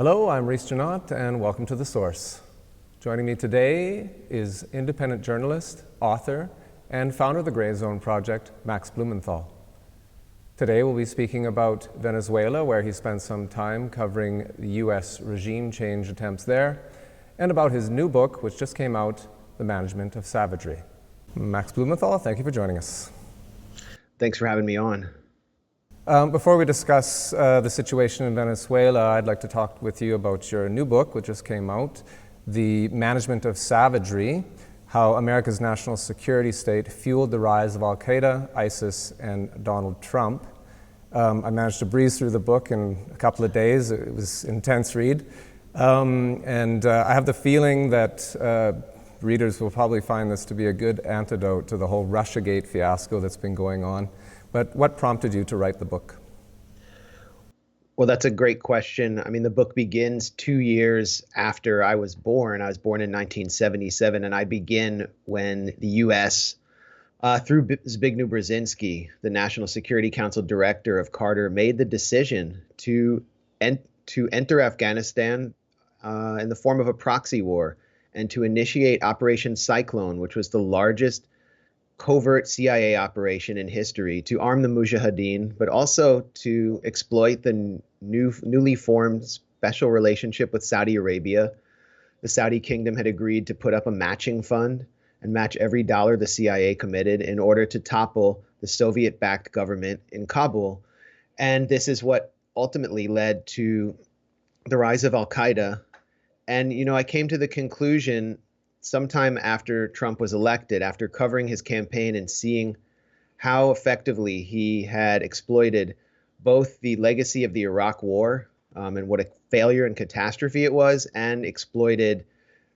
Hello, I'm Rhys Janot, and welcome to The Source. Joining me today is independent journalist, author, and founder of the Grayzone Project, Max Blumenthal. Today we'll be speaking about Venezuela, where he spent some time covering the US regime change attempts there, and about his new book, which just came out, The Management of Savagery. Max Blumenthal, thank you for joining us. Thanks for having me on. Before we discuss the situation in Venezuela, I'd like to talk with you about your new book, which just came out, The Management of Savagery, How America's National Security State Fueled the Rise of Al-Qaeda, ISIS, and Donald Trump. I managed to breeze through the book in a couple of days. It was an intense read. I have the feeling that readers will probably find this to be a good antidote to the whole Russiagate fiasco that's been going on. But what prompted you to write the book? Well, that's a great question. I mean, the book begins 2 years after I was born. I was born in 1977, and I begin when the U.S., through Zbigniew Brzezinski, the National Security Council director of Carter, made the decision to enter Afghanistan in the form of a proxy war and to initiate Operation Cyclone, which was the largest covert CIA operation in history, to arm the Mujahideen, but also to exploit the newly formed special relationship with Saudi Arabia. The Saudi kingdom had agreed to put up a matching fund and match every dollar the CIA committed in order to topple the Soviet-backed government in Kabul. And this is what ultimately led to the rise of Al-Qaeda. And, I came to the conclusion sometime after Trump was elected, after covering his campaign and seeing how effectively he had exploited both the legacy of the Iraq War and what a failure and catastrophe it was, and exploited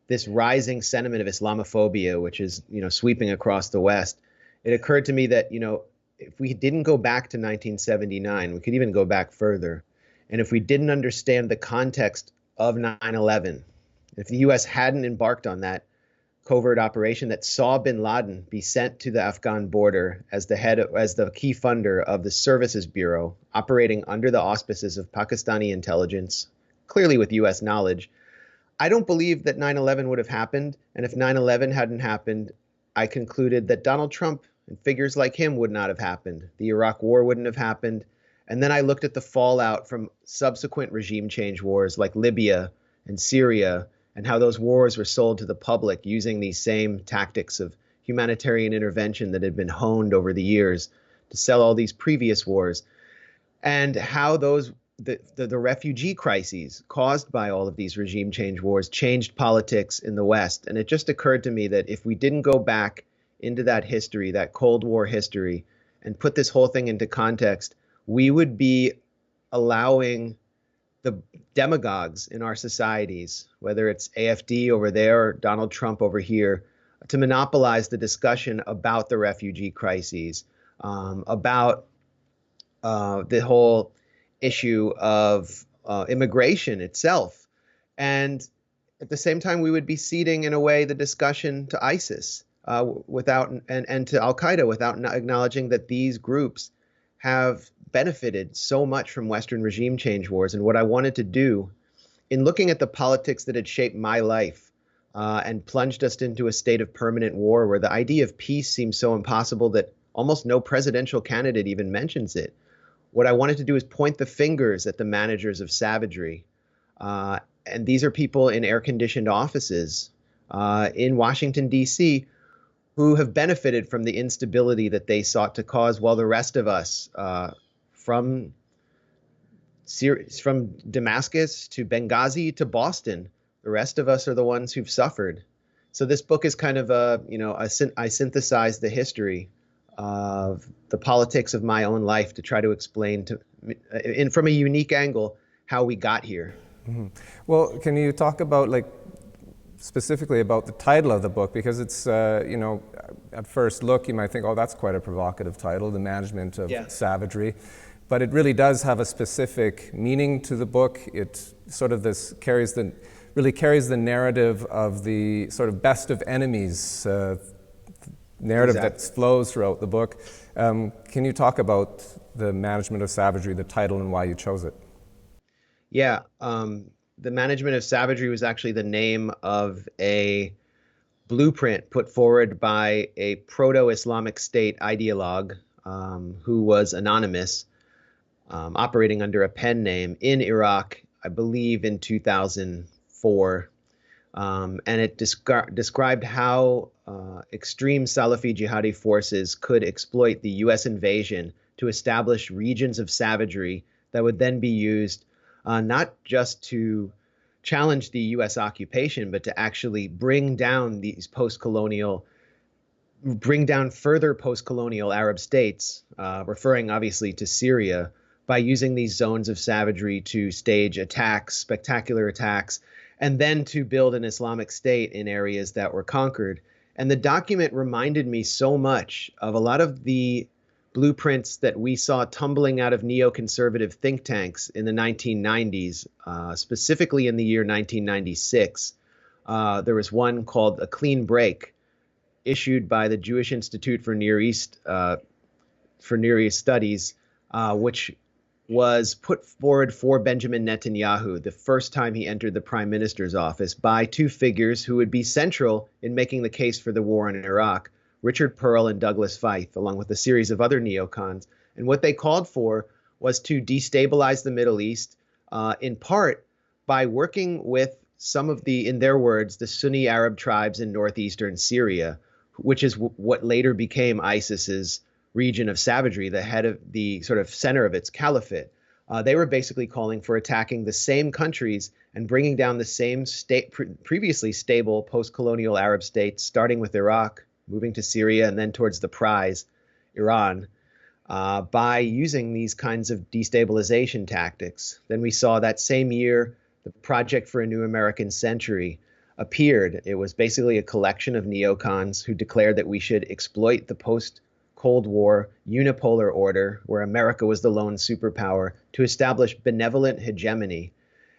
this rising sentiment of Islamophobia, which is, sweeping across the West. It occurred to me that, if we didn't go back to 1979, we could even go back further. And if we didn't understand the context of 9/11, if the U.S. hadn't embarked on that covert operation that saw bin Laden be sent to the Afghan border as the key funder of the Services Bureau, operating under the auspices of Pakistani intelligence, clearly with U.S. knowledge, I don't believe that 9/11 would have happened. And if 9/11 hadn't happened, I concluded that Donald Trump and figures like him would not have happened. The Iraq War wouldn't have happened. And then I looked at the fallout from subsequent regime change wars like Libya and Syria, and how those wars were sold to the public using these same tactics of humanitarian intervention that had been honed over the years to sell all these previous wars, and how the refugee crises caused by all of these regime change wars changed politics in the West. And it just occurred to me that if we didn't go back into that history, that Cold War history, and put this whole thing into context, we would be allowing the demagogues in our societies, whether it's AfD over there or Donald Trump over here, to monopolize the discussion about the refugee crises, about the whole issue of immigration itself. And at the same time, we would be ceding, in a way, the discussion to ISIS and to Al-Qaeda without acknowledging that these groups have benefited so much from Western regime change wars. And what I wanted to do, in looking at the politics that had shaped my life and plunged us into a state of permanent war where the idea of peace seems so impossible that almost no presidential candidate even mentions it, what I wanted to do is point the fingers at the managers of savagery. And these are people in air-conditioned offices in Washington, D.C., who have benefited from the instability that they sought to cause, while the rest of us, from Damascus to Benghazi to Boston, the rest of us are the ones who've suffered. So this book is kind of I synthesized the history of the politics of my own life to try to explain from a unique angle how we got here. Mm-hmm. Well, can you talk about specifically about the title of the book, because it's, at first look, you might think, oh, that's quite a provocative title, The Management of Savagery. But it really does have a specific meaning to the book. It sort of carries the narrative of the sort of best of enemies narrative that flows throughout the book. Can you talk about The Management of Savagery, the title, and why you chose it? Yeah. the Management of Savagery was actually the name of a blueprint put forward by a proto-Islamic State ideologue who was anonymous, operating under a pen name in Iraq, I believe in 2004. And it described how extreme Salafi jihadi forces could exploit the U.S. invasion to establish regions of savagery that would then be used not just to challenge the U.S. occupation, but to actually bring down further post-colonial Arab states, referring obviously to Syria, by using these zones of savagery to stage attacks, spectacular attacks, and then to build an Islamic State in areas that were conquered. And the document reminded me so much of a lot of the blueprints that we saw tumbling out of neoconservative think tanks in the 1990s, specifically in the year 1996. There was one called A Clean Break, issued by the Jewish Institute for Near East Studies, which was put forward for Benjamin Netanyahu the first time he entered the prime minister's office by two figures who would be central in making the case for the war in Iraq, Richard Pearl and Douglas Feith, along with a series of other neocons. And what they called for was to destabilize the Middle East, in part by working with some of the, in their words, the Sunni Arab tribes in northeastern Syria, which is what later became ISIS's region of savagery, the head of the sort of center of its caliphate. They were basically calling for attacking the same countries and bringing down the same previously stable post-colonial Arab states, starting with Iraq, moving to Syria, and then towards the prize, Iran, by using these kinds of destabilization tactics. Then we saw that same year, the Project for a New American Century appeared. It was basically a collection of neocons who declared that we should exploit the post-Cold War unipolar order, where America was the lone superpower, to establish benevolent hegemony.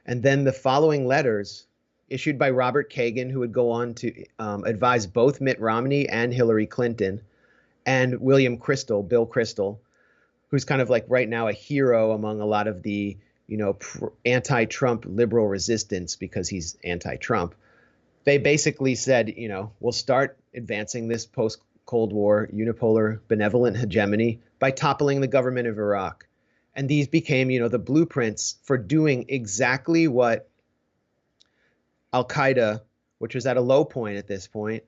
And then the following letters, issued by Robert Kagan, who would go on to advise both Mitt Romney and Hillary Clinton, and William Kristol, Bill Kristol, who's kind of like right now a hero among a lot of the, anti-Trump liberal resistance because he's anti-Trump. They basically said, we'll start advancing this post-Cold War unipolar benevolent hegemony by toppling the government of Iraq. And these became, the blueprints for doing exactly what Al-Qaeda, which was at a low point at this point,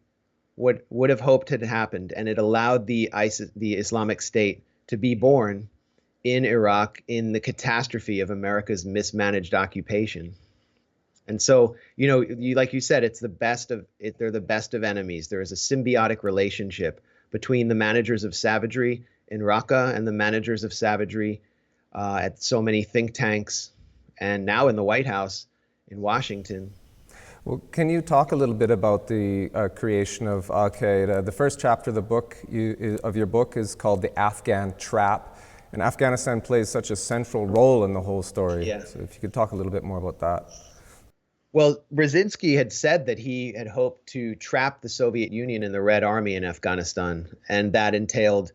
would have hoped had happened. And it allowed the Islamic State to be born in Iraq in the catastrophe of America's mismanaged occupation. And so, like you said, it's the best of it. They're the best of enemies. There is a symbiotic relationship between the managers of savagery in Raqqa and the managers of savagery at so many think tanks, and now in the White House in Washington. Well, can you talk a little bit about the creation of Al-Qaeda? The first chapter of the book of your book is called The Afghan Trap, and Afghanistan plays such a central role in the whole story. Yeah. So if you could talk a little bit more about that. Well, Brzezinski had said that he had hoped to trap the Soviet Union in the Red Army in Afghanistan, and that entailed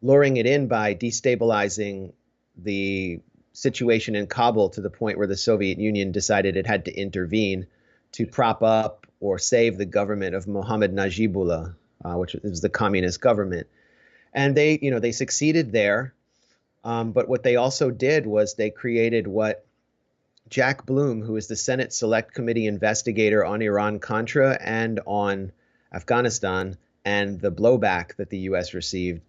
luring it in by destabilizing the situation in Kabul to the point where the Soviet Union decided it had to intervene to prop up or save the government of Mohammad Najibullah, which was the communist government. And they succeeded there. But what they also did was they created what Jack Bloom, who is the Senate Select Committee investigator on Iran-Contra and on Afghanistan and the blowback that the U.S. received,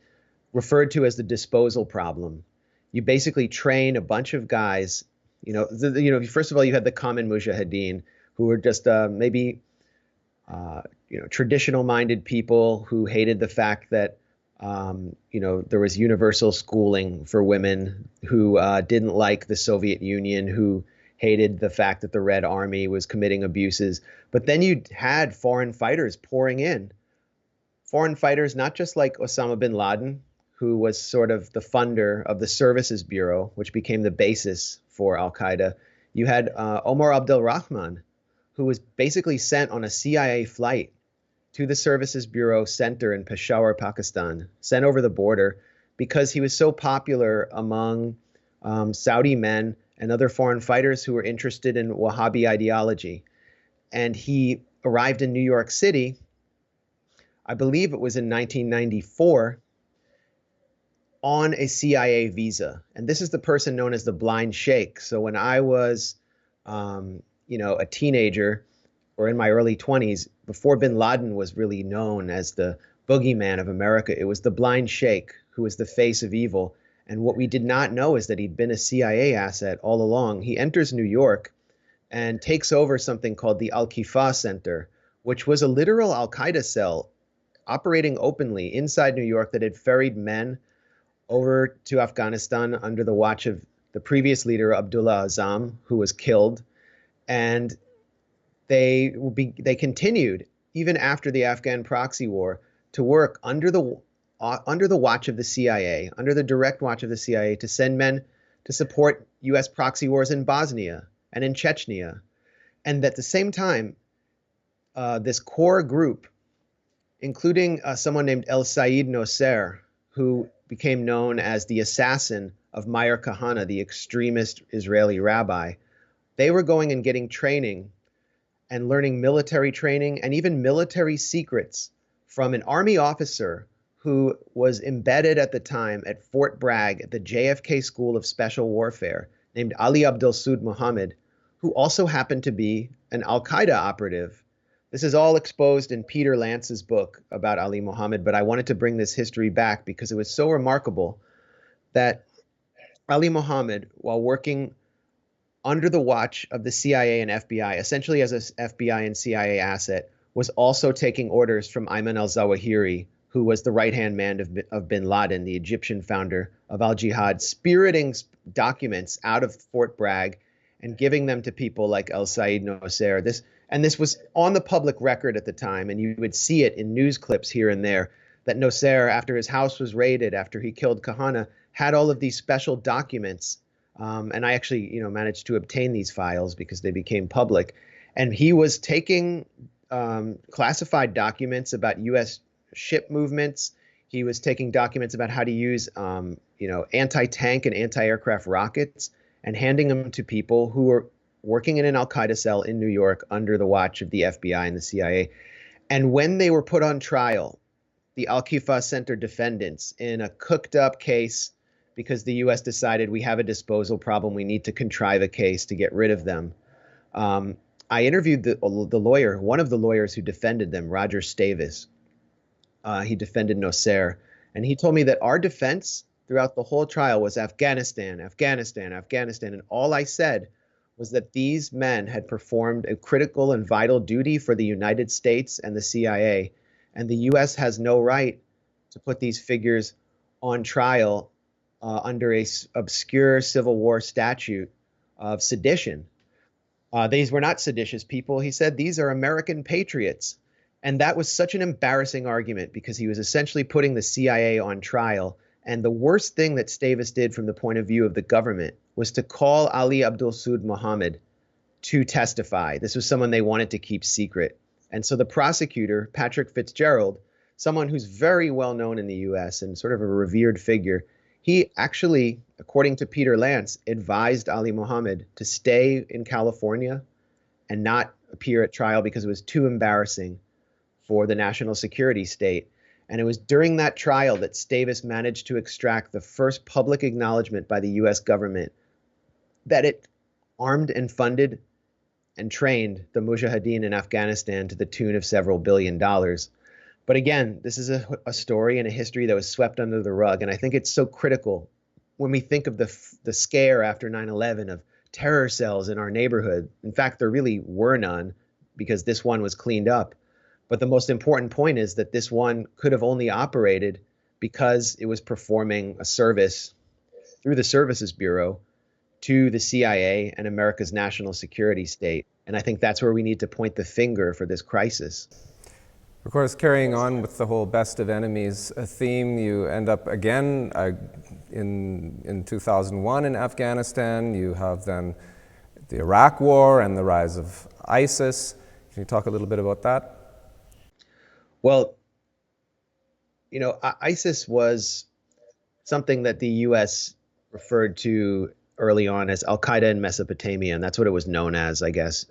referred to as the disposal problem. You basically train a bunch of guys, first of all, you had the common mujahideen, who were just maybe traditional-minded people who hated the fact that there was universal schooling for women, who didn't like the Soviet Union, who hated the fact that the Red Army was committing abuses. But then you had foreign fighters pouring in. Foreign fighters, not just like Osama bin Laden, who was sort of the funder of the Services Bureau, which became the basis for Al-Qaeda. You had Omar Abdel Rahman, who was basically sent on a CIA flight to the Services Bureau Center in Peshawar, Pakistan, sent over the border because he was so popular among Saudi men and other foreign fighters who were interested in Wahhabi ideology. And he arrived in New York City, I believe it was in 1994, on a CIA visa. And this is the person known as the Blind Sheikh. So when I was, a teenager or in my early 20s, before bin Laden was really known as the boogeyman of America, it was the Blind Sheikh who was the face of evil. And what we did not know is that he'd been a CIA asset all along. He enters New York and takes over something called the Al-Khifa Center, which was a literal Al-Qaeda cell operating openly inside New York that had ferried men over to Afghanistan under the watch of the previous leader, Abdullah Azzam, who was killed. And they continued, even after the Afghan proxy war, to work under the watch of the CIA, under the direct watch of the CIA, to send men to support U.S. proxy wars in Bosnia and in Chechnya. And at the same time, this core group, including someone named El Sayed Nosser, who became known as the assassin of Meir Kahane, the extremist Israeli rabbi, they were going and getting training and learning military training and even military secrets from an army officer who was embedded at the time at Fort Bragg at the JFK School of Special Warfare, named Ali Abdel Sood Mohammed, who also happened to be an Al-Qaeda operative. This is all exposed in Peter Lance's book about Ali Mohammed, but I wanted to bring this history back because it was so remarkable that Ali Mohammed, while working under the watch of the CIA and FBI, essentially as an FBI and CIA asset, was also taking orders from Ayman al-Zawahiri, who was the right-hand man of bin Laden, the Egyptian founder of al-Jihad, spiriting documents out of Fort Bragg and giving them to people like El Sayed Nosser. This was on the public record at the time, and you would see it in news clips here and there, that Nosser, after his house was raided, after he killed Kahane, had all of these special documents. And I actually, managed to obtain these files because they became public. And he was taking classified documents about U.S. ship movements. He was taking documents about how to use, anti-tank and anti-aircraft rockets and handing them to people who were working in an Al-Qaeda cell in New York under the watch of the FBI and the CIA. And when they were put on trial, the Al-Khifa Center defendants, in a cooked up case, because the U.S. decided we have a disposal problem, we need to contrive a case to get rid of them. I interviewed the lawyer, one of the lawyers who defended them, Roger Stavis. He defended Nosser, and he told me that our defense throughout the whole trial was Afghanistan, Afghanistan, Afghanistan. And all I said was that these men had performed a critical and vital duty for the United States and the CIA, and the U.S. has no right to put these figures on trial under a obscure Civil War statute of sedition. These were not seditious people. He said these are American patriots. And that was such an embarrassing argument because he was essentially putting the CIA on trial. And the worst thing that Stavis did from the point of view of the government was to call Ali Abdel Sood Mohammed to testify. This was someone they wanted to keep secret. And so the prosecutor, Patrick Fitzgerald, someone who's very well known in the U.S. and sort of a revered figure, he actually, according to Peter Lance, advised Ali Mohammed to stay in California and not appear at trial because it was too embarrassing for the national security state. And it was during that trial that Stavis managed to extract the first public acknowledgement by the U.S. government that it armed and funded and trained the Mujahideen in Afghanistan to the tune of several $billion. But again, this is a story and a history that was swept under the rug. And I think it's so critical when we think of the scare after 9/11 of terror cells in our neighborhood. In fact, there really were none because this one was cleaned up. But the most important point is that this one could have only operated because it was performing a service through the Services Bureau to the CIA and America's national security state. And I think that's where we need to point the finger for this crisis. Of course, carrying on with the whole best of enemies theme, you end up again in 2001 in Afghanistan. You have then the Iraq War and the rise of ISIS. Can you talk a little bit about that? Well, ISIS was something that the U.S. referred to early on as Al-Qaeda in Mesopotamia, and that's what it was known as, I guess.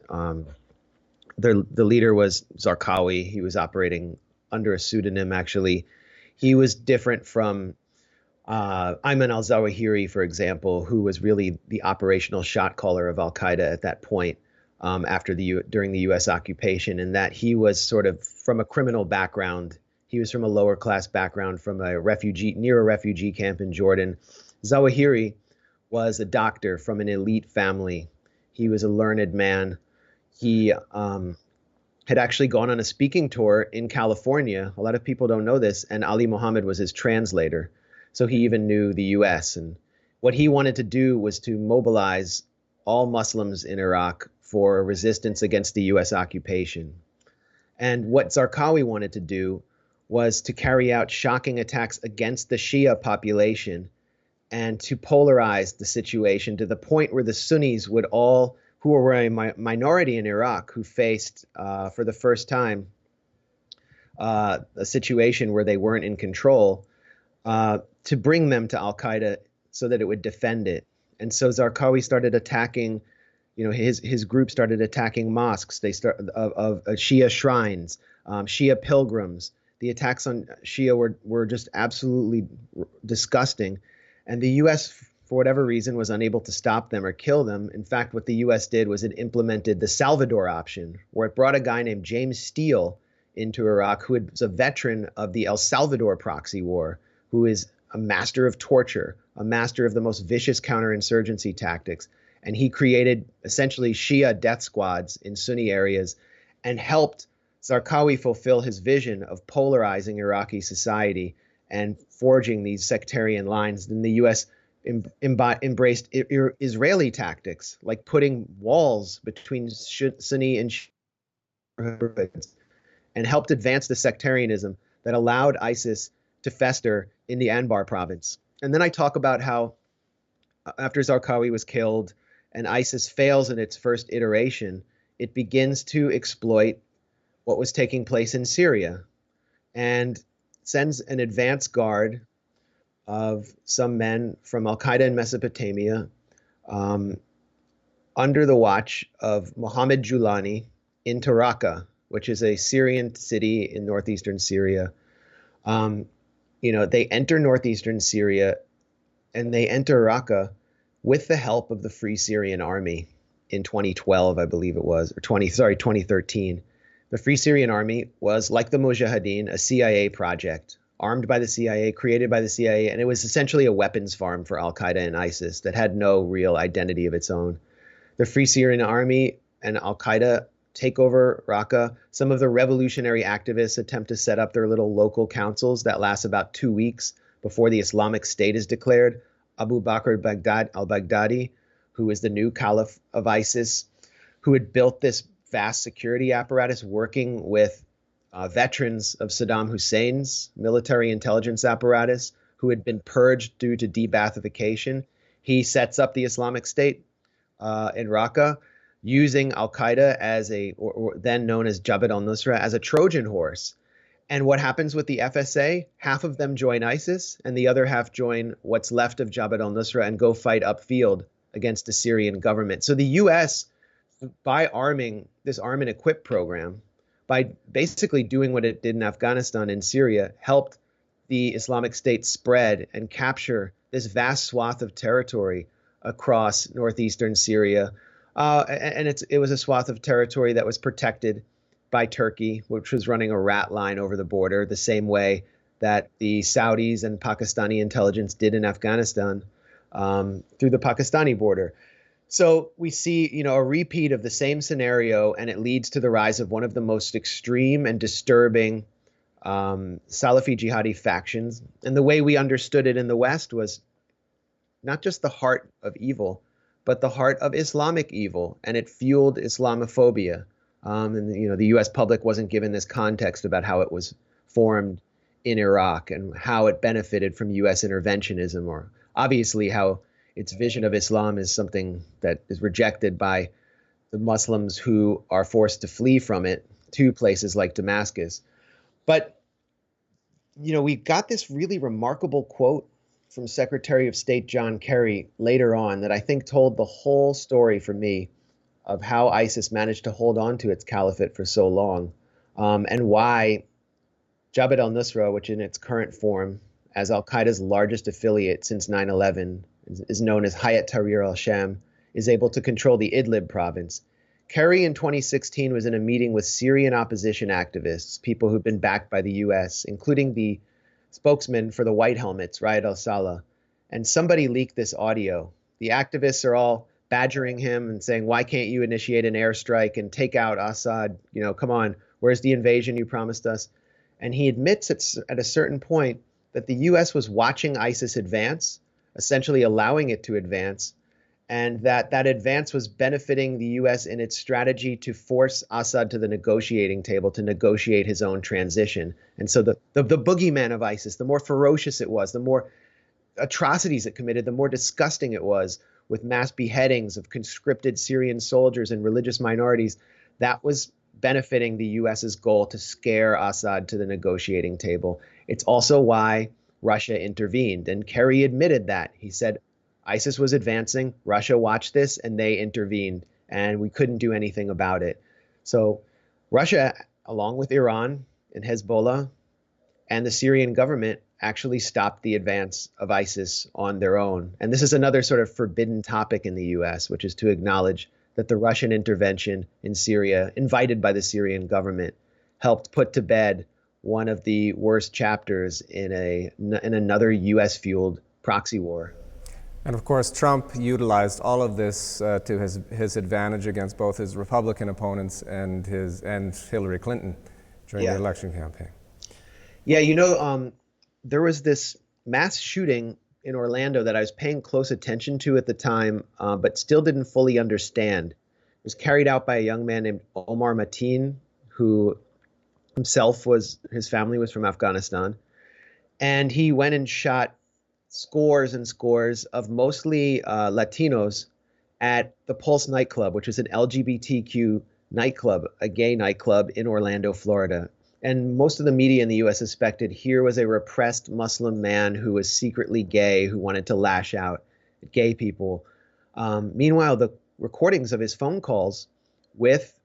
The leader was Zarqawi. He was operating under a pseudonym, actually. He was different from Ayman al-Zawahiri, for example, who was really the operational shot caller of Al-Qaeda at that point during the U.S. occupation, and that he was sort of from a criminal background. He was from a lower class background from near a refugee camp in Jordan. Zawahiri was a doctor from an elite family. He was a learned man. He had actually gone on a speaking tour in California. A lot of people don't know this, and Ali Mohammed was his translator. So he even knew the US. And what he wanted to do was to mobilize all Muslims in Iraq for resistance against the US occupation. And what Zarqawi wanted to do was to carry out shocking attacks against the Shia population and to polarize the situation to the point where the Sunnis would all, who were a minority in Iraq, who faced for the first time a situation where they weren't in control, to bring them to Al-Qaeda so that it would defend it. And so Zarqawi started attacking, his group started attacking mosques. They of Shia shrines, Shia pilgrims. The attacks on Shia were just absolutely disgusting. And the U.S., for whatever reason, was unable to stop them or kill them. In fact, what the U.S. did was it implemented the Salvador option, where it brought a guy named James Steele into Iraq, who was a veteran of the El Salvador proxy war, who is a master of torture, a master of the most vicious counterinsurgency tactics. And he created essentially Shia death squads in Sunni areas and helped Zarqawi fulfill his vision of polarizing Iraqi society and forging these sectarian lines. Then the U.S. embraced Israeli tactics, like putting walls between Sunni and Shia neighborhoods, and helped advance the sectarianism that allowed ISIS to fester in the Anbar province. And then I talk about how after Zarqawi was killed and ISIS fails in its first iteration, it begins to exploit what was taking place in Syria and sends an advance guard of some men from Al-Qaeda in Mesopotamia under the watch of Mohammed Julani into Raqqa, which is a Syrian city in northeastern Syria. They enter northeastern Syria and they enter Raqqa with the help of the Free Syrian Army in 2012, I believe it was, 2013. The Free Syrian Army was, like the Mujahideen, a CIA project, armed by the CIA, created by the CIA, and it was essentially a weapons farm for Al-Qaeda and ISIS that had no real identity of its own. The Free Syrian Army and Al-Qaeda take over Raqqa. Some of the revolutionary activists attempt to set up their little local councils that last about 2 weeks before the Islamic State is declared. Abu Bakr al-Baghdadi, who is the new caliph of ISIS, who had built this vast security apparatus working with veterans of Saddam Hussein's military intelligence apparatus, who had been purged due to de-Baathification. He sets up the Islamic State in Raqqa, using Al-Qaeda as or then known as Jabhat al-Nusra, as a Trojan horse. And what happens with the FSA? Half of them join ISIS, and the other half join what's left of Jabhat al-Nusra and go fight upfield against the Syrian government. So the U.S., by arming this arm and equip program, by basically doing what it did in Afghanistan and Syria, helped the Islamic State spread and capture this vast swath of territory across northeastern Syria. And it was a swath of territory that was protected by Turkey, which was running a rat line over the border, the same way that the Saudis and Pakistani intelligence did in Afghanistan through the Pakistani border. So we see, a repeat of the same scenario, and it leads to the rise of one of the most extreme and disturbing Salafi jihadi factions. And the way we understood it in the West was not just the heart of evil, but the heart of Islamic evil, and it fueled Islamophobia. And the U.S. public wasn't given this context about how it was formed in Iraq and how it benefited from U.S. interventionism, or obviously how its vision of Islam is something that is rejected by the Muslims who are forced to flee from it to places like Damascus. But, we got this really remarkable quote from Secretary of State John Kerry later on that I think told the whole story for me of how ISIS managed to hold on to its caliphate for so long, and why Jabhat al-Nusra, which in its current form as al-Qaeda's largest affiliate since 9/11 is known as Hayat Tahrir al-Sham, is able to control the Idlib province. Kerry in 2016 was in a meeting with Syrian opposition activists, people who've been backed by the US, including the spokesman for the White Helmets, Raed al-Saleh. And somebody leaked this audio. The activists are all badgering him and saying, why can't you initiate an airstrike and take out Assad? You know, come on, where's the invasion you promised us? And he admits at a certain point that the US was watching ISIS advance, essentially allowing it to advance, and that advance was benefiting the US in its strategy to force Assad to the negotiating table to negotiate his own transition. And so the boogeyman of ISIS, the more ferocious it was, the more atrocities it committed, the more disgusting it was, with mass beheadings of conscripted Syrian soldiers and religious minorities, that was benefiting the US's goal to scare Assad to the negotiating table. It's also why Russia intervened. And Kerry admitted that. He said ISIS was advancing, Russia watched this, and they intervened, and we couldn't do anything about it. So Russia, along with Iran and Hezbollah and the Syrian government, actually stopped the advance of ISIS on their own. And this is another sort of forbidden topic in the US, which is to acknowledge that the Russian intervention in Syria, invited by the Syrian government, helped put to bed one of the worst chapters in another US-fueled proxy war. And of course, Trump utilized all of this to his advantage against both his Republican opponents and Hillary Clinton during the election campaign. Yeah, you know, there was this mass shooting in Orlando that I was paying close attention to at the time, but still didn't fully understand. It was carried out by a young man named Omar Mateen, who his family was from Afghanistan. And he went and shot scores and scores of mostly Latinos at the Pulse nightclub, which is an LGBTQ nightclub, a gay nightclub in Orlando, Florida. And most of the media in the US suspected here was a repressed Muslim man who was secretly gay, who wanted to lash out at gay people. Meanwhile, the recordings of his phone calls with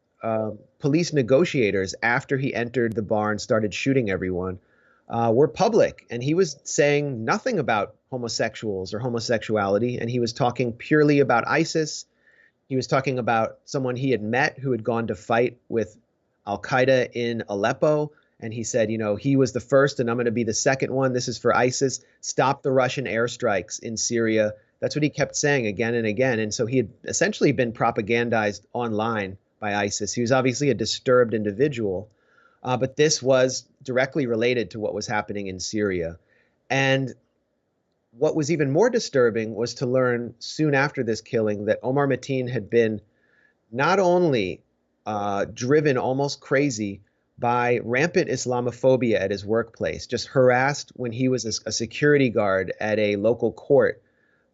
police negotiators after he entered the bar and started shooting everyone were public. And he was saying nothing about homosexuals or homosexuality. And he was talking purely about ISIS. He was talking about someone he had met who had gone to fight with al-Qaeda in Aleppo. And he said, you know, he was the first and I'm going to be the second one. This is for ISIS. Stop the Russian airstrikes in Syria. That's what he kept saying again and again. And so he had essentially been propagandized online by ISIS. He was obviously a disturbed individual, but this was directly related to what was happening in Syria. And what was even more disturbing was to learn soon after this killing that Omar Mateen had been not only driven almost crazy by rampant Islamophobia at his workplace, just harassed when he was a security guard at a local court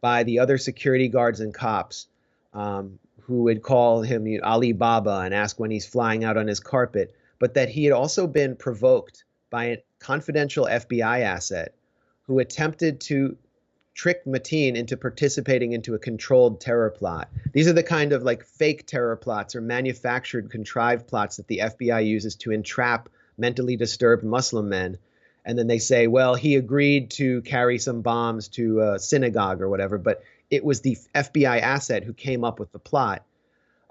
by the other security guards and cops who would call him Ali Baba and ask when he's flying out on his carpet, but that he had also been provoked by a confidential FBI asset who attempted to trick Mateen into participating into a controlled terror plot. These are the kind of like fake terror plots or manufactured contrived plots that the FBI uses to entrap mentally disturbed Muslim men. And then they say, well, he agreed to carry some bombs to a synagogue or whatever, but it was the FBI asset who came up with the plot.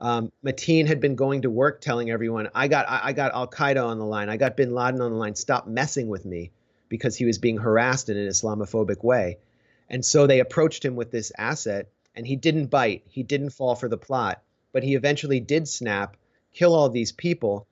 Mateen had been going to work telling everyone, I got al-Qaeda on the line. I got bin Laden on the line. Stop messing with me, because he was being harassed in an Islamophobic way. And so they approached him with this asset, and he didn't bite. He didn't fall for the plot, but he eventually did snap, kill all these people.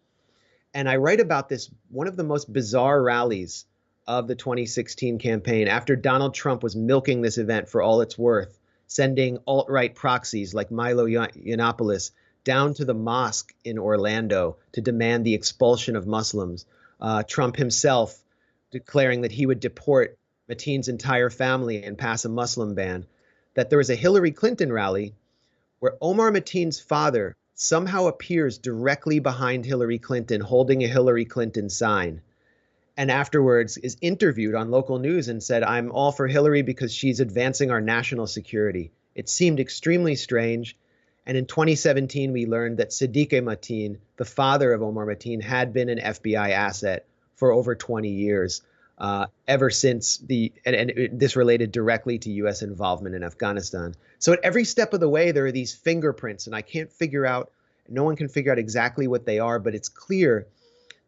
And I write about this, one of the most bizarre rallies of the 2016 campaign, after Donald Trump was milking this event for all it's worth, sending alt-right proxies like Milo Yiannopoulos down to the mosque in Orlando to demand the expulsion of Muslims. Trump himself declaring that he would deport Mateen's entire family and pass a Muslim ban. That there was a Hillary Clinton rally where Omar Mateen's father somehow appears directly behind Hillary Clinton holding a Hillary Clinton sign. and afterwards is interviewed on local news and said, "I'm all for Hillary because she's advancing our national security." It seemed extremely strange. And in 2017, we learned that Sadiq Mateen, the father of Omar Mateen, had been an FBI asset for over 20 years, ever since this related directly to U.S. involvement in Afghanistan. So at every step of the way, there are these fingerprints, and no one can figure out exactly what they are, but it's clear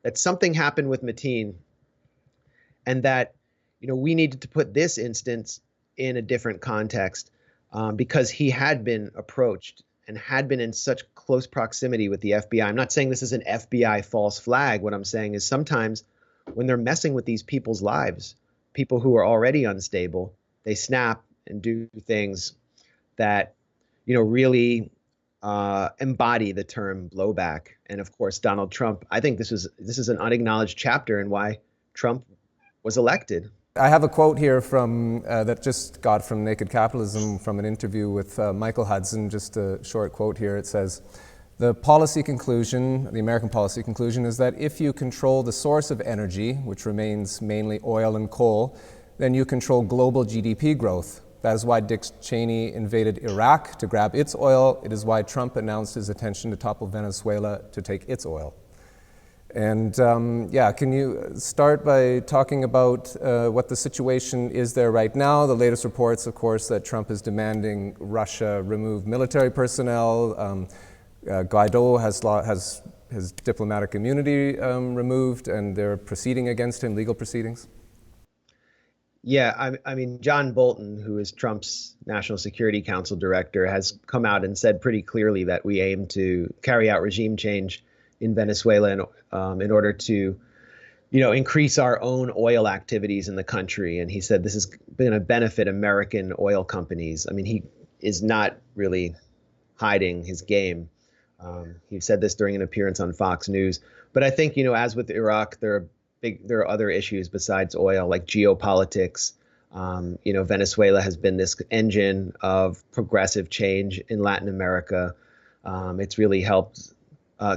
that something happened with Mateen, and that we needed to put this instance in a different context, because he had been approached and had been in such close proximity with the FBI. I'm not saying this is an FBI false flag. What I'm saying is sometimes when they're messing with these people's lives, people who are already unstable, they snap and do things that really embody the term blowback. And of course, Donald Trump, I think this is an unacknowledged chapter in why Trump was elected. I have a quote here from that just got from Naked Capitalism from an interview with Michael Hudson, just a short quote here. It says, the American policy conclusion is that if you control the source of energy, which remains mainly oil and coal, then you control global GDP growth. That is why Dick Cheney invaded Iraq to grab its oil. It is why Trump announced his intention to topple Venezuela to take its oil. And can you start by talking about what the situation is there right now? The latest reports, of course, that Trump is demanding Russia remove military personnel. Guaido has his diplomatic immunity removed, and they're proceeding against him, legal proceedings. Yeah, I mean, John Bolton, who is Trump's National Security Council director, has come out and said pretty clearly that we aim to carry out regime change in Venezuela in order to, increase our own oil activities in the country. And he said this is going to benefit American oil companies. I mean, he is not really hiding his game. He said this during an appearance on Fox News. But I think, as with Iraq, there are other issues besides oil, like geopolitics. Venezuela has been this engine of progressive change in Latin America. It's really helped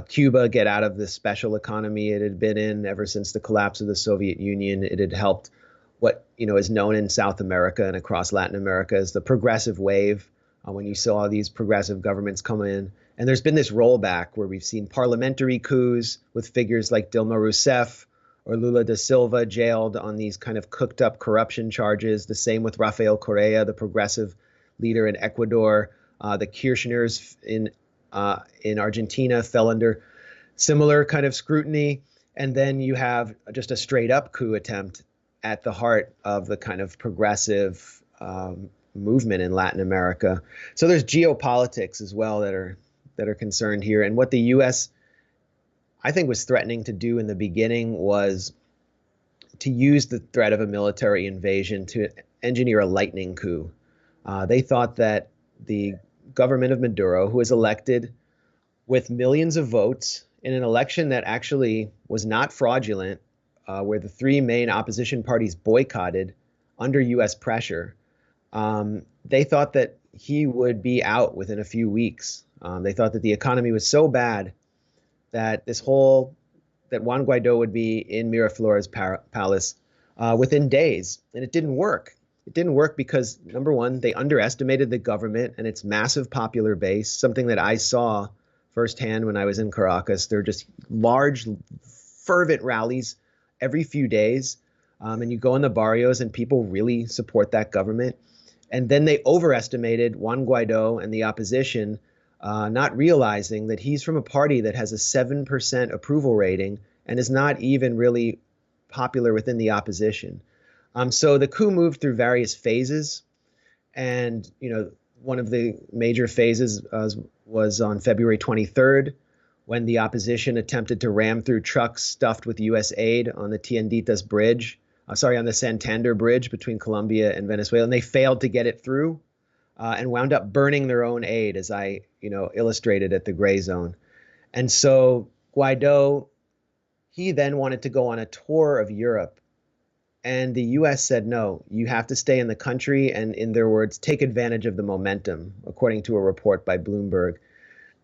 Cuba get out of the special economy it had been in ever since the collapse of the Soviet Union. It had helped what is known in South America and across Latin America as the progressive wave, when you saw these progressive governments come in. And there's been this rollback where we've seen parliamentary coups with figures like Dilma Rousseff or Lula da Silva jailed on these kind of cooked up corruption charges. The same with Rafael Correa, the progressive leader in Ecuador. The Kirchners in Argentina fell under similar kind of scrutiny. And then you have just a straight up coup attempt at the heart of the kind of progressive movement in Latin America. So there's geopolitics as well that are concerned here. And what the U.S. I think was threatening to do in the beginning was to use the threat of a military invasion to engineer a lightning coup. They thought that the government of Maduro, who was elected with millions of votes in an election that actually was not fraudulent, where the three main opposition parties boycotted under U.S. pressure, they thought that he would be out within a few weeks. They thought that the economy was so bad that that Juan Guaido would be in Miraflores Palace within days. And it didn't work. It didn't work because, number one, they underestimated the government and its massive popular base, something that I saw firsthand when I was in Caracas. There are just large, fervent rallies every few days. And you go in the barrios and people really support that government. And then they overestimated Juan Guaido and the opposition, not realizing that he's from a party that has a 7% approval rating and is not even really popular within the opposition. So the coup moved through various phases. And, one of the major phases was on February 23rd, when the opposition attempted to ram through trucks stuffed with U.S. aid on the Tienditas Bridge, on the Santander Bridge between Colombia and Venezuela. And they failed to get it through and wound up burning their own aid, as I, illustrated at the Grayzone. And so Guaido, he then wanted to go on a tour of Europe. And the U.S. said, no, you have to stay in the country and, in their words, take advantage of the momentum, according to a report by Bloomberg.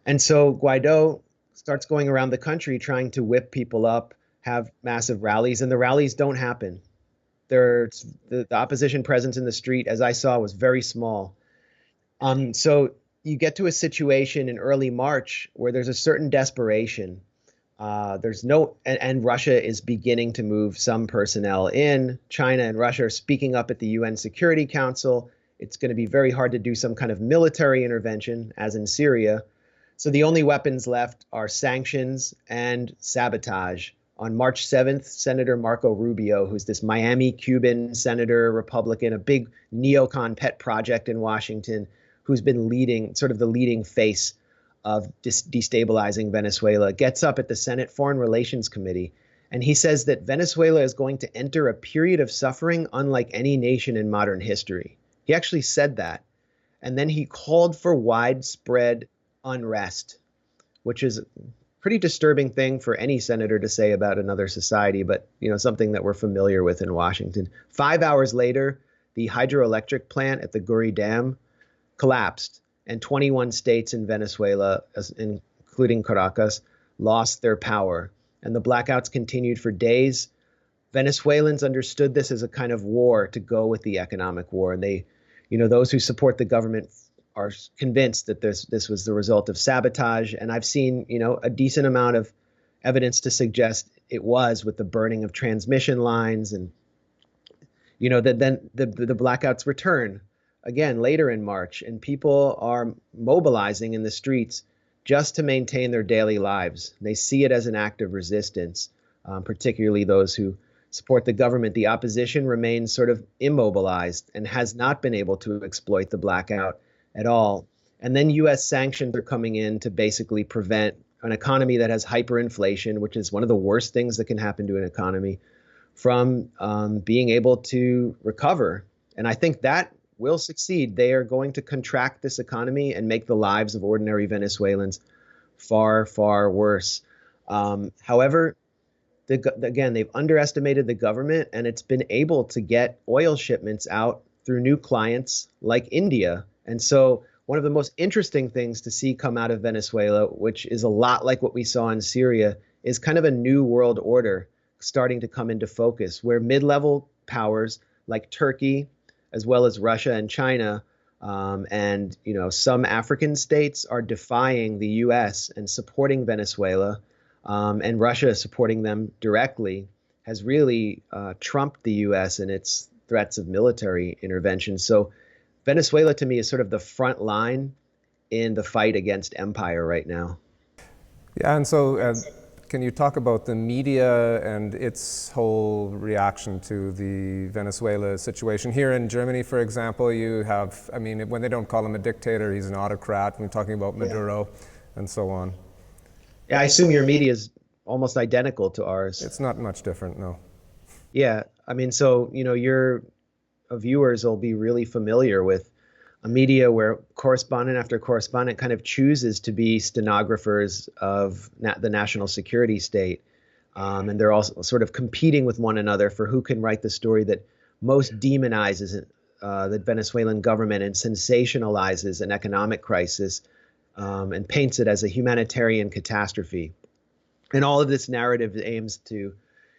And so Guaido starts going around the country trying to whip people up, have massive rallies, and the rallies don't happen. The opposition presence in the street, as I saw, was very small. So you get to a situation in early March where there's a certain desperation. There's no, and Russia is beginning to move some personnel in. China and Russia are speaking up at the UN Security Council. It's going to be very hard to do some kind of military intervention, as in Syria. So the only weapons left are sanctions and sabotage. On March 7th, Senator Marco Rubio, who's this Miami Cuban senator, Republican, a big neocon pet project in Washington, who's been leading, sort of the leading face of destabilizing Venezuela, gets up at the Senate Foreign Relations Committee, and he says that Venezuela is going to enter a period of suffering unlike any nation in modern history. He actually said that. And then he called for widespread unrest, which is a pretty disturbing thing for any senator to say about another society, but something that we're familiar with in Washington. 5 hours later, the hydroelectric plant at the Guri Dam collapsed, and 21 states in Venezuela, including Caracas, lost their power. And the blackouts continued for days. Venezuelans understood this as a kind of war to go with the economic war. And they, those who support the government are convinced that this was the result of sabotage. And I've seen, a decent amount of evidence to suggest it was, with the burning of transmission lines. And, that then the blackouts return again later in March, and people are mobilizing in the streets just to maintain their daily lives. They see it as an act of resistance, particularly those who support the government. The opposition remains sort of immobilized and has not been able to exploit the blackout at all. And then U.S. sanctions are coming in to basically prevent an economy that has hyperinflation, which is one of the worst things that can happen to an economy, from being able to recover. And I think that will succeed. They are going to contract this economy and make the lives of ordinary Venezuelans far, far worse. However, again, they've underestimated the government, and it's been able to get oil shipments out through new clients like India. And so one of the most interesting things to see come out of Venezuela, which is a lot like what we saw in Syria, is kind of a new world order starting to come into focus, where mid-level powers like Turkey, as well as Russia and China, and some African states are defying the U.S. and supporting Venezuela, and Russia supporting them directly, has really trumped the U.S. in its threats of military intervention. So Venezuela, to me, is sort of the front line in the fight against empire right now. Yeah, and so can you talk about the media and its whole reaction to the Venezuela situation? Here in Germany, for example, you have, when they don't call him a dictator, he's an autocrat. We're talking about Maduro and so on. Yeah, I assume your media is almost identical to ours. It's not much different, no. Yeah, so, your viewers will be really familiar with a media where correspondent after correspondent kind of chooses to be stenographers of the national security state. And they're also sort of competing with one another for who can write the story that most demonizes the Venezuelan government and sensationalizes an economic crisis, and paints it as a humanitarian catastrophe. And all of this narrative aims to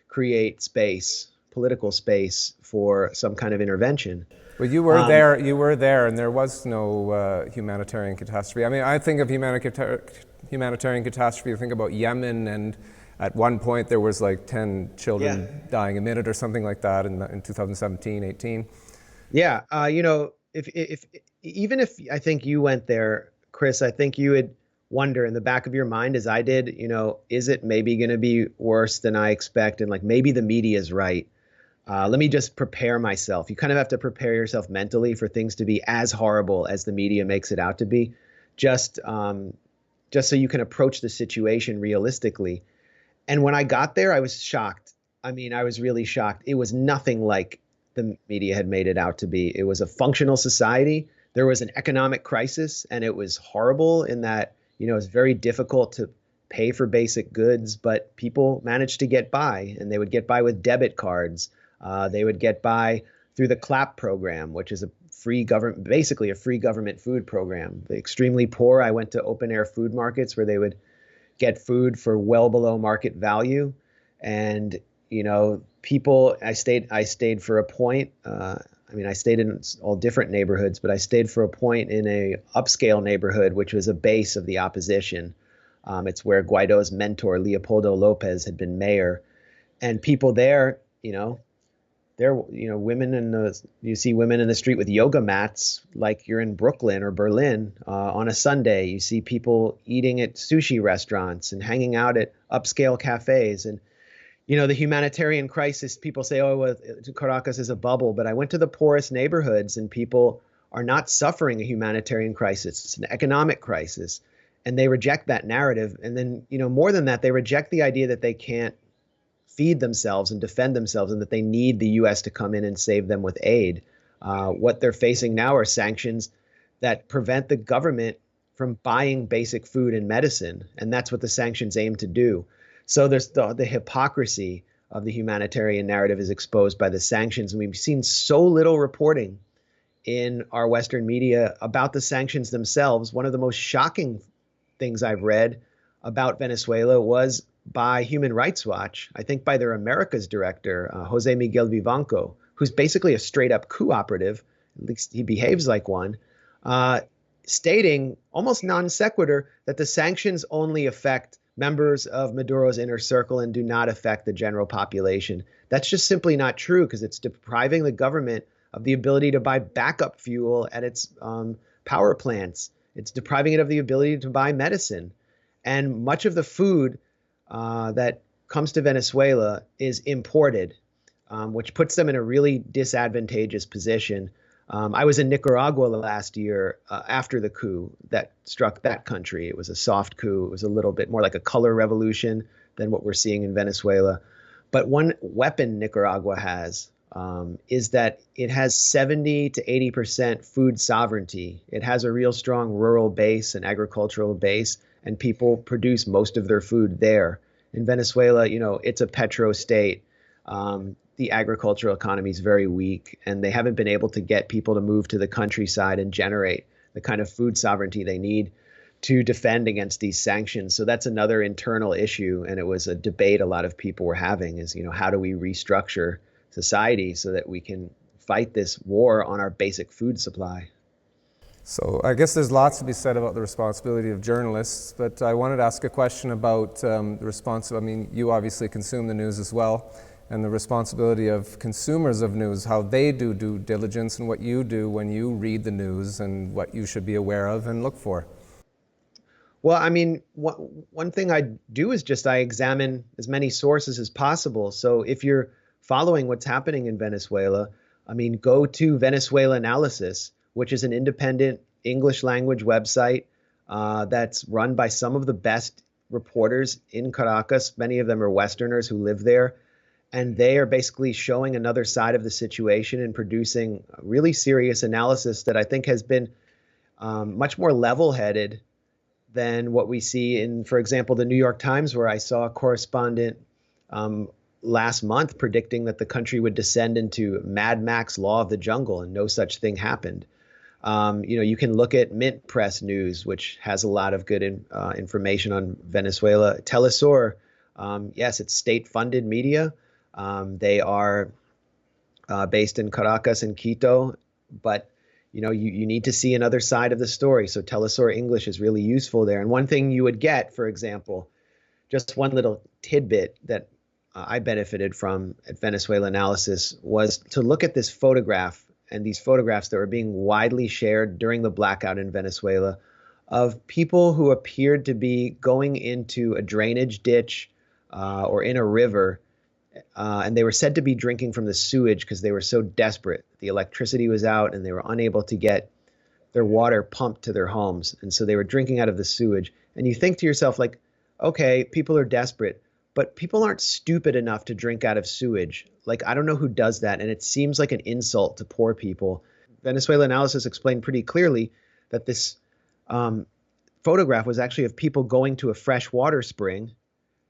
create space, political space, for some kind of intervention. Well, you were there, and there was no humanitarian catastrophe. I think of humanitarian catastrophe, I think about Yemen, and at one point there was like 10 children dying a minute or something like that in 2017, 18. Yeah, if even if I think you went there, Chris, I think you would wonder in the back of your mind, as I did, is it maybe going to be worse than I expect? And like, maybe the media is right. Let me just prepare myself. You kind of have to prepare yourself mentally for things to be as horrible as the media makes it out to be, just so you can approach the situation realistically. And when I got there, I was shocked. I was really shocked. It was nothing like the media had made it out to be. It was a functional society. There was an economic crisis, and it was horrible in that, it was very difficult to pay for basic goods, but people managed to get by, and they would get by with debit cards. They would get by through the CLAP program, which is basically a free government food program. The extremely poor, I went to open air food markets where they would get food for well below market value. And, people, I stayed for a point. I stayed in all different neighborhoods, but I stayed for a point in a upscale neighborhood, which was a base of the opposition. It's where Guaido's mentor, Leopoldo Lopez, had been mayor. And people there, women you see women in the street with yoga mats like you're in Brooklyn or Berlin on a Sunday. You see people eating at sushi restaurants and hanging out at upscale cafes. And, the humanitarian crisis, people say, oh, well, Caracas is a bubble. But I went to the poorest neighborhoods and people are not suffering a humanitarian crisis. It's an economic crisis. And they reject that narrative. And then, more than that, they reject the idea that they can't feed themselves and defend themselves and that they need the U.S. to come in and save them with aid. What they're facing now are sanctions that prevent the government from buying basic food and medicine. And that's what the sanctions aim to do. So there's the hypocrisy of the humanitarian narrative is exposed by the sanctions. And we've seen so little reporting in our Western media about the sanctions themselves. One of the most shocking things I've read about Venezuela was by Human Rights Watch, I think by their Americas director, Jose Miguel Vivanco, who's basically a straight up coup operative, at least he behaves like one, stating almost non sequitur that the sanctions only affect members of Maduro's inner circle and do not affect the general population. That's just simply not true because it's depriving the government of the ability to buy backup fuel at its power plants. It's depriving it of the ability to buy medicine. And much of the food that comes to Venezuela is imported, which puts them in a really disadvantageous position. I was in Nicaragua last year after the coup that struck that country. It was a soft coup. It was a little bit more like a color revolution than what we're seeing in Venezuela. But one weapon Nicaragua has is that it has 70 to 80% food sovereignty. It has a real strong rural base, an agricultural base, and people produce most of their food there. In Venezuela, it's a petro state. The agricultural economy is very weak, and they haven't been able to get people to move to the countryside and generate the kind of food sovereignty they need to defend against these sanctions. So that's another internal issue, and it was a debate a lot of people were having is, how do we restructure society so that we can fight this war on our basic food supply? So I guess there's lots to be said about the responsibility of journalists, but I wanted to ask a question about the responsibility. I mean, you obviously consume the news as well, and the responsibility of consumers of news, how they do due diligence and what you do when you read the news and what you should be aware of and look for. Well, I mean, one thing I do is I examine as many sources as possible. So if you're following what's happening in Venezuela, go to Venezuela Analysis, which is an independent English language website that's run by some of the best reporters in Caracas. Many of them are Westerners who live there. And they are basically showing another side of the situation and producing really serious analysis that I think has been much more level-headed than what we see in, for example, the New York Times, where I saw a correspondent last month predicting that the country would descend into Mad Max Law of the Jungle, and no such thing happened. You can look at Mint Press News, which has a lot of good information on Venezuela. Telesur, yes, it's state-funded media. They are based in Caracas and Quito, but you need to see another side of the story. So Telesur English is really useful there. And one thing you would get, for example, just one little tidbit that I benefited from at Venezuela Analysis was to look at this photograph and these photographs that were being widely shared during the blackout in Venezuela of people who appeared to be going into a drainage ditch or in a river. And they were said to be drinking from the sewage because they were so desperate. The electricity was out and they were unable to get their water pumped to their homes. And so they were drinking out of the sewage. And you think to yourself, like, okay, people are desperate, but people aren't stupid enough to drink out of sewage. Like, I don't know who does that. And it seems like an insult to poor people. Venezuela Analysis explained pretty clearly that this photograph was actually of people going to a freshwater spring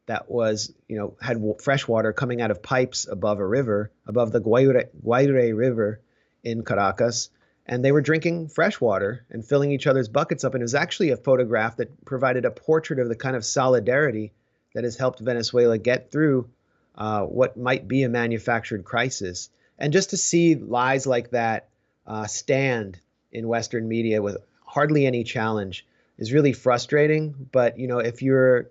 that was, had fresh water coming out of pipes above a river, above the Guaire River in Caracas. And they were drinking fresh water and filling each other's buckets up. And it was actually a photograph that provided a portrait of the kind of solidarity that has helped Venezuela get through what might be a manufactured crisis. And just to see lies like that stand in Western media with hardly any challenge is really frustrating. But, if you're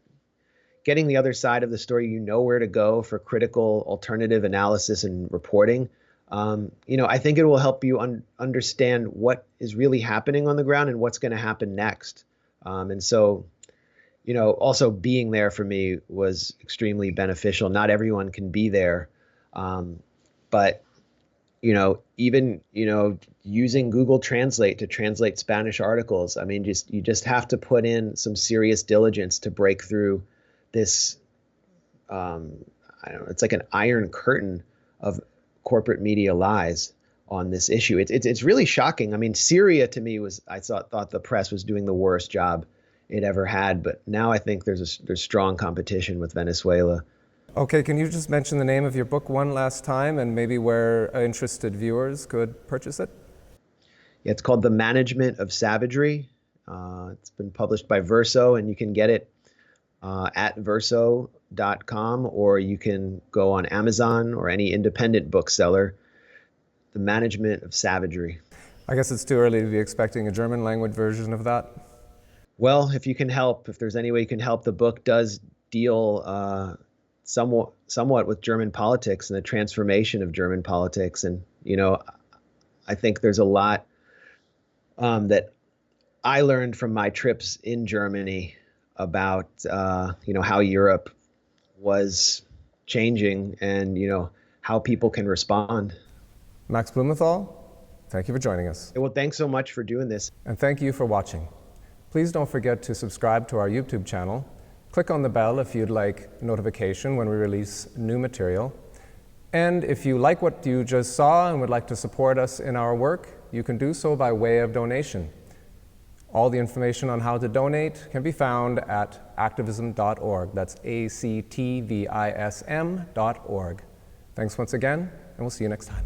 getting the other side of the story, you know where to go for critical alternative analysis and reporting. I think it will help you understand what is really happening on the ground and what's going to happen next. And so, also being there for me was extremely beneficial. Not everyone can be there, but even using Google Translate to translate Spanish articles. I mean, you just have to put in some serious diligence to break through this. I don't know. It's like an iron curtain of corporate media lies on this issue. It's really shocking. I mean, Syria to me I thought the press was doing the worst job it ever had, but now I think there's strong competition with Venezuela. Okay, can you just mention the name of your book one last time and maybe where interested viewers could purchase it? Yeah, it's called The Management of Savagery. It's been published by Verso, and you can get it at verso.com, or you can go on Amazon or any independent bookseller. The Management of Savagery. I guess it's too early to be expecting a German language version of that. Well, if you can help, if there's any way you can help, the book does deal somewhat with German politics and the transformation of German politics. And, I think there's a lot that I learned from my trips in Germany about, how Europe was changing and, how people can respond. Max Blumenthal, thank you for joining us. Well, thanks so much for doing this. And thank you for watching. Please don't forget to subscribe to our YouTube channel. Click on the bell if you'd like notification when we release new material. And if you like what you just saw and would like to support us in our work, you can do so by way of donation. All the information on how to donate can be found at activism.org. That's actvism.org. Thanks once again, and we'll see you next time.